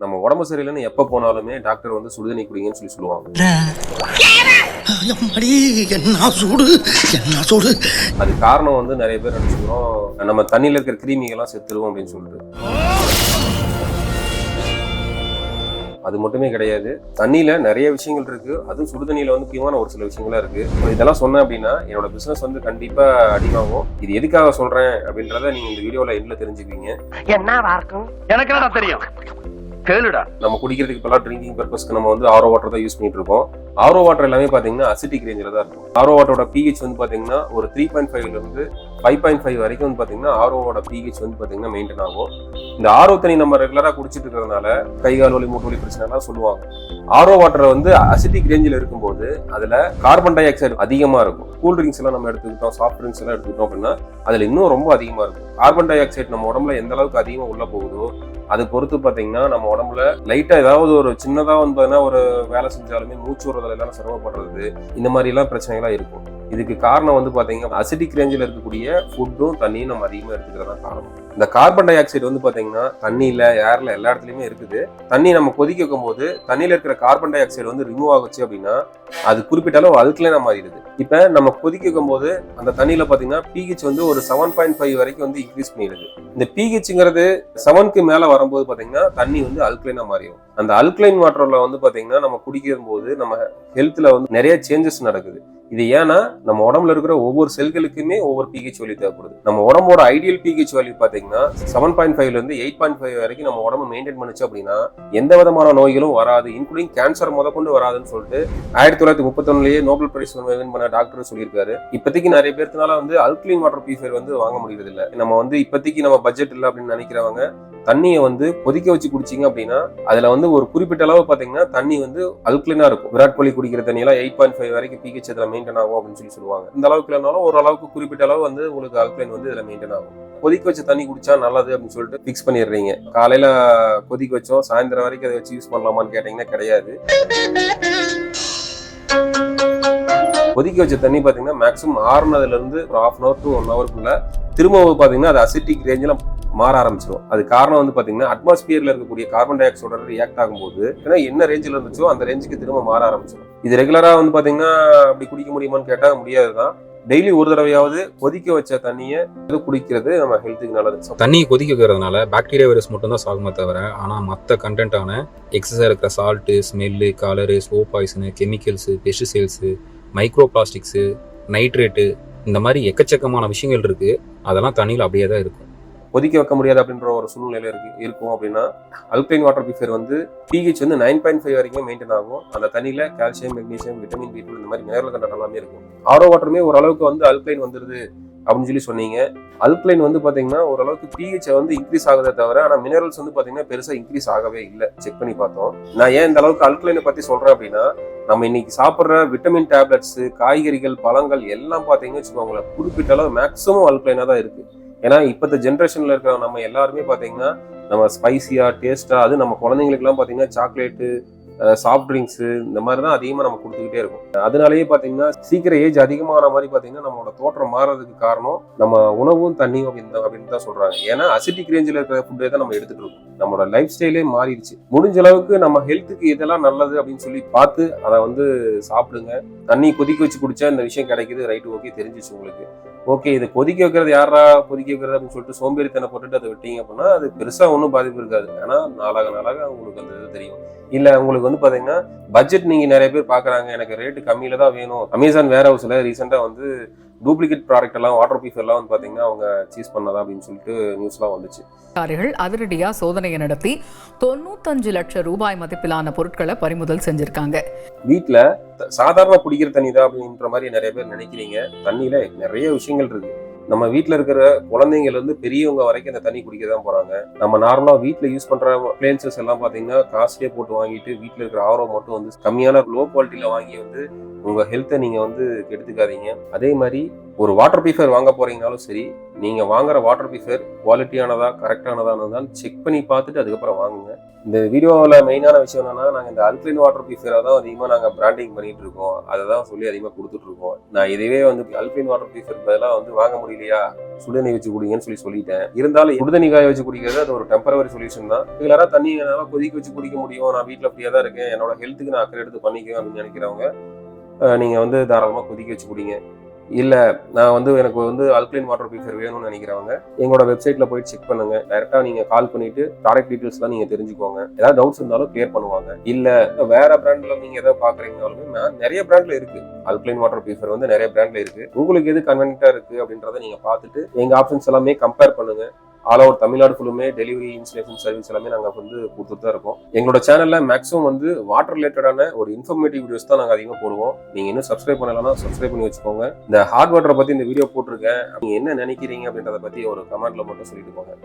நம்ம உடம்பு சரியில்லைன்னு எப்ப போனாலுமே டாக்டர் வந்து சுடுதண்ணி குடிங்கன்னு சொல்லுவாங்க. என்ன சூடு என்ன சூடு. அது காரணம் வந்து நிறைய பேர் நினைச்சுக்கிறோம் நம்ம தண்ணியில இருக்கிற கிருமிகள்லாம் செத்துருவோம் அப்படின்னு சொல்லிட்டு. அது மட்டுமே கிடையாது. தண்ணியில நிறைய விஷயங்கள் இருக்கு. அதுவும் சுடுதண்ணியில வந்து முக்கியமான ஒரு சில விஷயங்களா இருக்கு. இதெல்லாம் சொன்னேன் அப்படின்னா என்னோட பிசினஸ் வந்து கண்டிப்பா அடிவாகும். இது எதுக்காக சொல்றேன் அப்படின்றத நீங்க இந்த வீடியோல எண்ட்ல தெரிஞ்சுக்குவீங்க. என்னவா இருக்கும் எனக்கு என்னடா தெரியும் கேளுடா. நம்ம குடிக்கிறதுக்கு இப்பெல்லாம் ட்ரிங்கிங் பர்பஸ்க்கு நம்ம வந்து ஆரோ வாட்டர் தான் யூஸ் பண்ணிட்டு இருக்கோம். ஆரோ வாட்டர் எல்லாமே பாத்தீங்கன்னா அசிட்டிக் ரேஞ்சில தான் இருக்கும். ஆரோ வாட்டரோட பிஹெச் வந்து பாத்தீங்கன்னா ஒரு 3.5ல இருந்து 5.5 வரைக்கும் வந்து பாத்தீங்கன்னா ஆரோவோட பிஹெச் வந்து பாத்தீங்கன்னா மெயின்டைன் ஆகும். இந்த ஆரோ தண்ணி நம்ம ரெகுலரா குடிச்சிட்டு இருக்கிறதுனால கை கால் வலி மூட்டு வலி பிரச்சனை எல்லாம் சொல்லுவாங்க. ஆரோ வாட்டர் வந்து அசிட்டிக் ரேஞ்சில் இருக்கும்போது அதுல கார்பன் டை ஆக்சைடு அதிகமா இருக்கும். கூல் ட்ரிங்க்ஸ் எல்லாம் நம்ம எடுத்துக்கிட்டோம், சாஃப்ட் ட்ரிங்க்ஸ் எல்லாம் எடுத்துக்கிட்டோம் அப்படின்னா அதுல இன்னும் ரொம்ப அதிகமா இருக்கும். கார்பன் டை ஆக்சைடு நம்ம உடம்புல எந்த அளவுக்கு அதிகமா உள்ள போகுதோ அது பொறுத்து பாத்தீங்கன்னா நம்ம உடம்புல லைட்டா ஏதாவது ஒரு சின்னதா வந்து ஒரு வேலை செஞ்சாலுமே மூச்சு விடுறதுல எல்லாம் சிரமப்படுறது, இந்த மாதிரி எல்லாம் பிரச்சனைகளா இருக்கும். இதுக்கு காரணம் வந்து பாத்தீங்கன்னா அசிட்டிக் ரேஞ்சில் இருக்கக்கூடிய ஃபுட்டும் தண்ணியும் நம்ம அதிகமா எடுத்துக்கிறதா காரணம். இந்த கார்பன் டை ஆக்சைடு வந்து பாத்தீங்கன்னா தண்ணியில ஏர்ல எல்லா இடத்துலயுமே இருக்குது. தண்ணி நம்ம கொதிக்க வைக்கும் போது தண்ணியில இருக்கிற கார்பன் டை ஆக்சைடு வந்து ரிமூவ் ஆகுச்சு அப்படின்னா அது குறிப்பிட்ட அளவு அல்கலைனா மாறிடுது. இப்ப நம்ம கொதிக்க வைக்கும் போது அந்த தண்ணியில பாத்தீங்கன்னா பிஹெச் வந்து ஒரு 7.5 வரைக்கும் வந்து இன்க்ரீஸ் பண்ணிடுது. இந்த பிஹெச்ங்கிறது 7க்கு மேல வரும்போது பாத்தீங்கன்னா தண்ணி வந்து அல்கலைனா மாறிடும். அந்த அல்கலைன் வாட்டர்ல வந்து பாத்தீங்கன்னா நம்ம குடிக்கும் போது நம்ம ஹெல்த்ல வந்து நிறைய சேஞ்சஸ் நடக்குது. இது ஏன்னா நம்ம உடம்புல இருக்கிற ஒவ்வொரு செல்களுக்குமே ஒவ்வொரு பிஹெச் வேல்யூ தேவைப்படுது. நம்ம உடம்போட ஐடியல் பிஹெச் வேல்யூ பாத்தீங்கன்னா 7.5ல இருந்து 8.5 வரைக்கும் நம்ம உடம்பு மெயின்டைன் பண்ணுச்சு அப்படின்னா எந்த விதமான நோய்களும் வராது, இன்க்ளூடிங் கேன்சர் முதற்கொண்டு வராதுன்னு சொல்லிட்டு 1931லயே நோபல் பிரைஸ் வின் பண்ண டாக்டர் சொல்லியிருக்காரு. இப்போதைக்கு நிறைய பேர்த்துனால வந்து அல்கலைன் வாட்டர் பியூரிஃபையர் வந்து வாங்க முடியறது இல்லை. நம்ம வந்து இப்போதைக்கு நம்ம பட்ஜெட் இல்லை அப்படின்னு நினைக்கிறவங்க தண்ணியை வந்து கொதிக்க வச்சு குடிச்சிங்க அப்படின்னா அதுல வந்து ஒரு குறிப்பிட்ட அளவு பாத்தீங்கன்னா தண்ணி வந்து அல்கலைனா இருக்கும். விராட் கோலி குடிக்கிற தண்ணி எல்லாம் 8.5 வரைக்கும் பிஹெச் இதுல மெயின்டைன் ஆகும் அப்படின்னு சொல்லுவாங்க. இந்த அளவுக்கு இல்லைனாலும் ஓரளவுக்கு குறிப்பிட்ட அளவு வந்து உங்களுக்கு அல்கலைன் வந்து இதுல மெயின்டைன் ஆகும். கொதிக்க வச்ச தண்ணி குடிச்சா நல்லது அப்படின்னு சொல்லிட்டு பிக்ஸ் பண்ணிடுறீங்க. காலையில கொதிக்க வச்சோம் சாயந்தரம் வரைக்கும் அதை வச்சு யூஸ் பண்ணலாமான்னு கேட்டீங்கன்னா கிடையாது. கொதிக்க வச்ச தண்ணி பாத்தீங்கன்னா மேக்ஸிமம் ஆறுனதுல இருந்து ஒரு 1/2 hour to 1 hourக்குள்ள திரும்ப பாத்தீங்கன்னா அது அசிட்டிக் ரேஞ்சில மாற ஆரம்பிச்சிடும். அது காரணம் வந்து பாத்தீங்கன்னா அட்மாஸ்பியர்ல இருக்கக்கூடிய கார்பன் டை ஆக்சைடோட ரியாக்ட் ஆகும்போது என்ன ரேஞ்சில் இருந்துச்சோ அந்த ரேஞ்சுக்கு திரும்ப மாற ஆரம்பிச்சிடும். இது ரெகுலரா வந்து பாத்தீங்கன்னா அப்படி குடிக்க முடியுமான்னு கேட்டா முடியாதுதான். டெய்லி ஒரு தடவையாவது கொதிக்க வச்ச தண்ணியை குடிக்கிறது நம்ம ஹெல்த்துக்கு நல்லது. தண்ணி கொதிக்க வைக்கிறதுனால பாக்டீரியா வைரஸ் மட்டும் தான் சாகுமே தவிர ஆனால் மற்ற கண்டென்ட்டான எக்ஸஸாக இருக்கிற salt, smell, colour, slow poison, chemicals, pesticides, micro plastics, nitrate, இந்த மாதிரி எக்கச்சக்கமான விஷயங்கள் இருக்கு. அதெல்லாம் தண்ணியில் அப்படியே தான் இருக்கும். கொதிக்க வைக்க முடியாது அப்படின்ற ஒரு சூழ்நிலையில இருக்கும் அப்படின்னா அல்கலைன் வாட்டர் பியூரிஃபையர் வந்து பிஹெச் வந்து 9.5 வரைக்கும் மெயின்டைன் ஆகும். அந்த தண்ணியில கால்சியம், மெக்னீசியம், விட்டமின் B12 இந்த மாதிரி மினரல் கண்டென்ட் எல்லாமே இருக்கும். ஆரோ வாட்டருமே ஓரளவுக்கு வந்து அல்கலைன் வந்துருது அப்படின்னு சொல்லி சொன்னீங்க. அல்கலைன் வந்து பாத்தீங்கன்னா ஓரளவுக்கு பிஹெச் வந்து இன்க்ரீஸ் ஆகுதே தவிர ஆனா மினரல்ஸ் வந்து பாத்தீங்கன்னா பெருசா இன்க்ரீஸ் ஆகவே இல்லை. செக் பண்ணி பார்த்தோம். நான் ஏன் இந்த அளவுக்கு அல்கலைனை பத்தி சொல்றேன் அப்படின்னா நம்ம இன்னைக்கு சாப்பிட்ற விட்டமின் டேப்லெட்ஸ், காய்கறிகள், பழங்கள் எல்லாம் பாத்தீங்கன்னு வச்சுக்கோங்களேன் குறிப்பிட்ட அளவு மேக்ஸிமம் அல்கலைனா தான் இருக்கு. ஏன்னா இப்பத்த ஜென்ரேஷன்ல இருக்கிற நம்ம எல்லாருமே பாத்தீங்கன்னா நம்ம ஸ்பைசியா டேஸ்டா அது நம்ம குழந்தைங்களுக்கு எல்லாம் பாத்தீங்கன்னா சாக்லேட்டு, சாஃப்ட் ட்ரிங்க்ஸ் இந்த மாதிரி தான் அதிகமா நம்ம கொடுத்துக்கிட்டே இருக்கும். அதனாலேயே பாத்தீங்கன்னா சீக்கிரம் ஏஜ் அதிகமான மாதிரி பாத்தீங்கன்னா நம்மளோட தோற்றம் மாறதுக்கு காரணம் நம்ம உணவும் தண்ணியும் அப்படின்னு தான் சொல்றாங்க. ஏன்னா அசிட்டிக் ரேஞ்சில் இருக்கிற ஃபுட்டே தான் நம்ம எடுத்துட்டு இருக்கோம். நம்மளோட லைஃப் ஸ்டைலே மாறிடுச்சு. முடிஞ்ச அளவுக்கு நம்ம ஹெல்த்துக்கு இதெல்லாம் நல்லது அப்படின்னு சொல்லி பார்த்து அதை வந்து சாப்பிடுங்க. தண்ணி கொதிக்க வச்சு குடிச்சா இந்த விஷயம் கிடைக்குது, ரைட்டு, ஓகே, தெரிஞ்சிச்சு உங்களுக்கு. ஓகே, இது கொதிக்க வைக்கிறது யாரா கொதிக்க வைக்கிறது அப்படின்னு சொல்லிட்டு சோம்பேறித்தனை போட்டுட்டு அதை விட்டீங்க அப்படின்னா அது பெருசா ஒன்றும் பாதிப்பு இருக்காது. ஆனா நாளாக உங்களுக்கு அந்த இது தெரியும். இல்ல உங்களுக்கு வந்து பாத்தீங்கன்னா பட்ஜெட் நீங்க நிறைய பேர் பாக்குறாங்க, எனக்கு ரேட்டு கம்மியில தான் வேணும். அமேசான் வேர் ஹவுஸ்ல ரீசெண்டா வந்து டூப்ளிகேட் ப்ராடக்ட் எல்லாம் வாட்டர் ப்ரூஃப் எல்லாம் வந்து பாத்தீங்கன்னா அவங்க சீஸ் பண்ணதா அப்படின்னு சொல்லிட்டு நியூஸ்லாம் வந்துச்சு. அதிரடியா சோதனையை நடத்தி 95 லட்சம் ரூபாய் மதிப்பிலான பொருட்களை பறிமுதல் செஞ்சிருக்காங்க. வீட்டுல சாதாரண குடிக்கிற தண்ணி தான் அப்படின்ற மாதிரி நிறைய பேர் நினைக்கிறீங்க. தண்ணியில நிறைய விஷயங்கள் இருக்கு. நம்ம வீட்டுல இருக்கிற குழந்தைங்கள்ல இருந்து பெரியவங்க வரைக்கும் இந்த தண்ணி குடிக்க தான் போறாங்க. நம்ம நார்மலா வீட்டுல யூஸ் பண்ற அப்ளையன்சஸ் எல்லாம் பாத்தீங்கன்னா காஸ்ட்லியே போட்டு வாங்கிட்டு வீட்டுல இருக்கிற ஆரோ மட்டும் வந்து கம்மியான லோ குவாலிட்டியில வாங்கி வந்து உங்க ஹெல்த்தை நீங்க வந்து கெடுத்துக்காதீங்க. அதே மாதிரி ஒரு வாட்டர் பியூரிஃபையர் வாங்க போறீங்கனாலும் சரி, நீங்க வாங்குற வாட்டர் ப்யூரிஃபையர் குவாலிட்டியானதா கரெக்டானதானதான் செக் பண்ணி பார்த்துட்டு அதுக்கப்புறம் வாங்குங்க. இந்த வீடியோவில் மெயினான விஷயம் என்னன்னா, நாங்கள் இந்த அல்கலைன் வாட்டர் ப்யூரிஃபையரை தான் அதிகமாக நாங்கள் பிராண்டிங் பண்ணிட்டு இருக்கோம். அதை தான் சொல்லி அதிகமாக கொடுத்துட்டு இருக்கோம். நான் இதுவே வந்து அல்கலைன் வாட்டர் ப்யூரிஃபையர் பதிலாக வந்து வாங்க முடியலையா, சுடுதண்ணி வச்சு குடிங்கன்னு சொல்லிட்டேன். இருந்தாலும் சுடுதண்ணி காய வச்சு குடிக்கிறது அது ஒரு டெம்பரவரி சொல்யூஷன் தான். ரெகுலராக தண்ணி என்னால் கொதிக்க வச்சு குடிக்க முடியும், நான் வீட்டில் ஃப்ரீயாக தான் இருக்கேன், என்னோட ஹெல்த்துக்கு நான் அக்கறை எடுத்து பண்ணிக்குவேன் அப்படின்னு நினைக்கிறவங்க நீங்கள் வந்து தாராளமாக கொதிக்க வச்சு குடிங்க. இல்லை நான் வந்து எனக்கு வந்து அல்கலைன் வாட்டர் ப்யூரிஃபையர் வேணும்னு நினைக்கிறவங்க எங்களோட வெப்சைட்டில் போயிட்டு செக் பண்ணுங்க. டைரெக்டாக நீங்கள் கால் பண்ணிட்டு ப்ராடக்ட் டீட்டெயில்ஸ்லாம் நீங்கள் தெரிஞ்சுக்கோங்க. ஏதாவது டவுட்ஸ் இருந்தாலும் கிளியர் பண்ணுவாங்க. இல்லை வேற பிராண்டில் நீங்கள் எதாவது பார்க்குறீங்கனாலுமே நிறைய பிராண்டில் இருக்கு. அல்கலைன் வாட்டர் ப்யூரிஃபையர் வந்து நிறைய பிராண்டில் இருக்கு. உங்களுக்கு எது கன்வென்ட்டாக இருக்கு அப்படின்றத நீங்கள் பார்த்துட்டு எங்கள் ஆப்ஷன்ஸ் எல்லாமே கம்பேர் பண்ணுங்க. ஆல் ஓவர் தமிழ்நாடு ஃபுல்லுமே டெலிவரி இன்ஸ்டலேஷன் சர்வீஸ் எல்லாமே நாங்கள் வந்து கொடுத்துட்டு தான் இருக்கோம். எங்களோட சேனல்ல மேக்ஸிமம் வந்து வாட்டர் ரிலேட்டடான ஒரு இன்ஃபர்மேட்டிவ் வீடியோஸ் தான் நாங்கள் அதிகமாக போடுவோம். நீங்க இன்னும் சப்ஸ்கிரைப் பண்ணலன்னா சப்ஸ்கிரைப் பண்ணி வச்சுக்கோங்க. இந்த ஹாட் வாட்டரை பத்தி இந்த வீடியோ போட்டிருக்கேன், நீங்க என்ன நினைக்கிறீங்க அப்படின்றத பத்தி ஒரு கமெண்ட்ல மட்டும் சொல்லிட்டு போங்க.